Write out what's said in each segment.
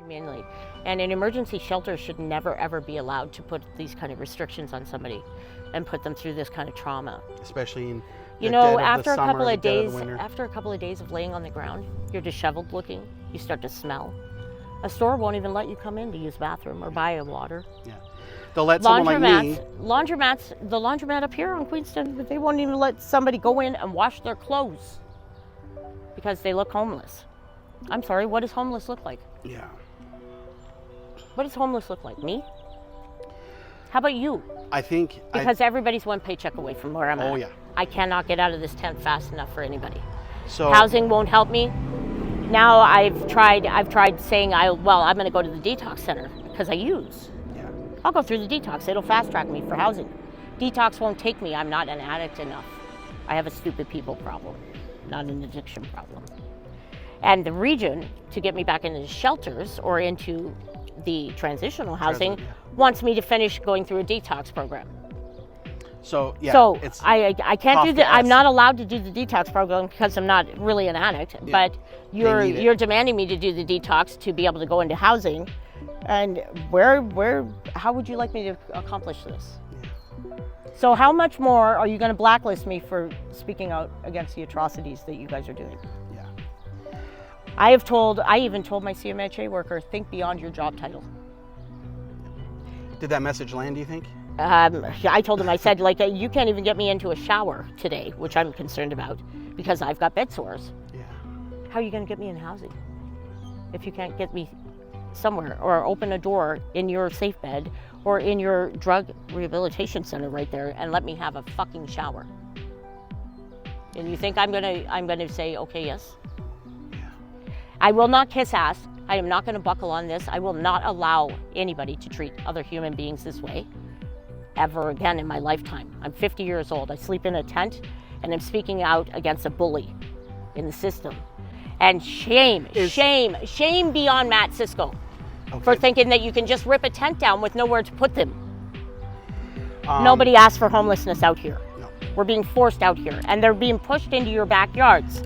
Humanely. And an emergency shelter should never ever be allowed to put these kind of restrictions on somebody and put them through this kind of trauma. Especially in after a couple of days of laying on the ground, you're disheveled looking, you start to smell. A store won't even let you come in to use bathroom or buy a water. Yeah. They'll let someone like me. The laundromat up here on Queenston, they won't even let somebody go in and wash their clothes because they look homeless. I'm sorry, what does homeless look like? Yeah. What does homeless look like? Me? How about you? I think because everybody's one paycheck away from where I'm at. Oh yeah. I cannot get out of this tent fast enough for anybody. So housing won't help me. Now I've tried saying I'm going to go to the detox center because I use. Yeah. I'll go through the detox. It'll fast track me for housing. Detox won't take me. I'm not an addict enough. I have a stupid people problem, not an addiction problem. And the region, to get me back into the shelters or into the transitional housing, wants me to finish going through a detox program. So yeah. So I can't do that. I'm not allowed to do the detox program because I'm not really an addict. Yeah. But you're demanding me to do the detox to be able to go into housing. And how would you like me to accomplish this? Yeah. So how much more are you going to blacklist me for speaking out against the atrocities that you guys are doing? Yeah. I even told my CMHA worker, think beyond your job title. Did that message land, do you think? I told him, I said, you can't even get me into a shower today, which I'm concerned about because I've got bed sores. Yeah. How are you going to get me in housing if you can't get me somewhere or open a door in your safe bed or in your drug rehabilitation center right there and let me have a fucking shower? And you think I'm gonna say, okay, yes? Yeah. I will not kiss ass. I am not going to buckle on this. I will not allow anybody to treat other human beings this way ever again in my lifetime. I'm 50 years old. I sleep in a tent and I'm speaking out against a bully in the system. And shame be on Matt Siscoe for thinking that you can just rip a tent down with nowhere to put them. Nobody asked for homelessness out here. No. We're being forced out here and they're being pushed into your backyards.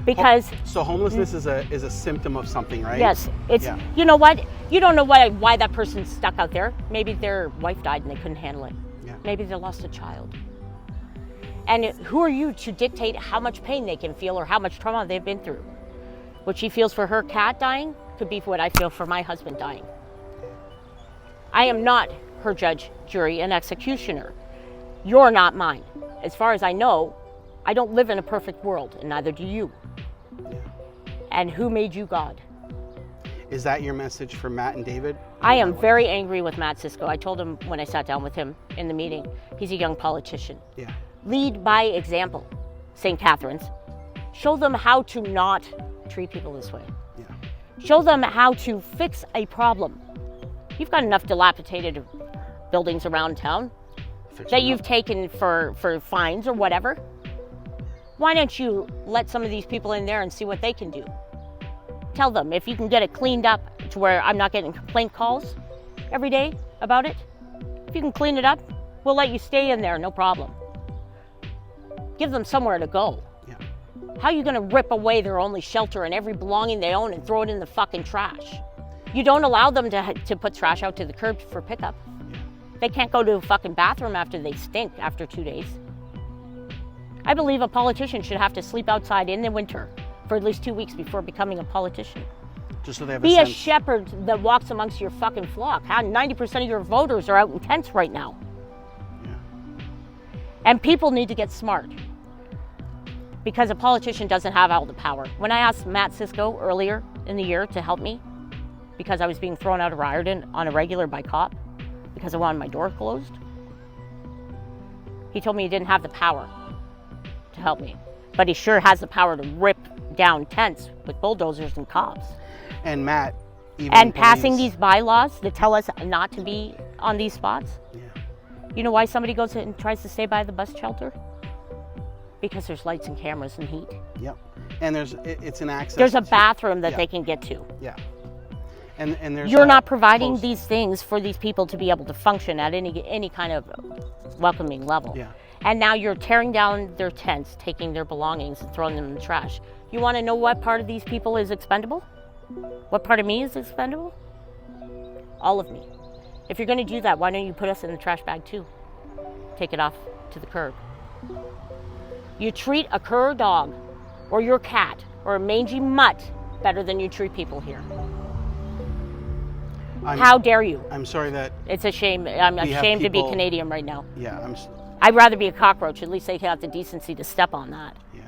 Because so homelessness is a symptom of something, right? Yes, it's You know what? You don't know why that person's stuck out there. Maybe their wife died and they couldn't handle it. Yeah. Maybe they lost a child. And who are you to dictate how much pain they can feel or how much trauma they've been through? What she feels for her cat dying could be what I feel for my husband dying. I am not her judge, jury, and executioner. You're not mine. As far as I know, I don't live in a perfect world, and neither do you. Yeah. And who made you God? Is that your message for Matt and David? I am very angry with Matt Siscoe. I told him when I sat down with him in the meeting, he's a young politician. Yeah. Lead by example, St. Catharines. Show them how to not treat people this way. Yeah. Show them how to fix a problem. You've got enough dilapidated buildings around town that you've taken for fines or whatever. Why don't you let some of these people in there and see what they can do? Tell them if you can get it cleaned up to where I'm not getting complaint calls every day about it. If you can clean it up, we'll let you stay in there, no problem. Give them somewhere to go. Yeah. How are you gonna rip away their only shelter and every belonging they own and throw it in the fucking trash? You don't allow them to put trash out to the curb for pickup. Yeah. They can't go to a fucking bathroom after they stink after 2 days. I believe a politician should have to sleep outside in the winter for at least 2 weeks before becoming a politician. Just so they have Be a shepherd that walks amongst your fucking flock. How 90% of your voters are out in tents right now. Yeah. And people need to get smart because a politician doesn't have all the power. When I asked Matt Siscoe earlier in the year to help me because I was being thrown out of Riordan on a regular by cop because I wanted my door closed, he told me he didn't have the power to help me, but he sure has the power to rip down tents with bulldozers and cops. And Matt and passing these bylaws that tell us not to be on these spots. Yeah. You know why somebody goes and tries to stay by the bus shelter? Because there's lights and cameras and heat. Yep. And it's an access. There's a bathroom that they can get to. Yeah. And there's you're not providing these things for these people to be able to function at any kind of welcoming level. Yeah. And now you're tearing down their tents, taking their belongings and throwing them in the trash. You want to know what part of these people is expendable? What part of me is expendable? All of me. If you're going to do that, why don't you put us in the trash bag too? Take it off to the curb. You treat a cur dog or your cat or a mangy mutt better than you treat people here. How dare you? I'm sorry that. It's a shame. I'm ashamed to be people- Canadian right now. Yeah, I'd rather be a cockroach. At least they have the decency to step on that. yeah.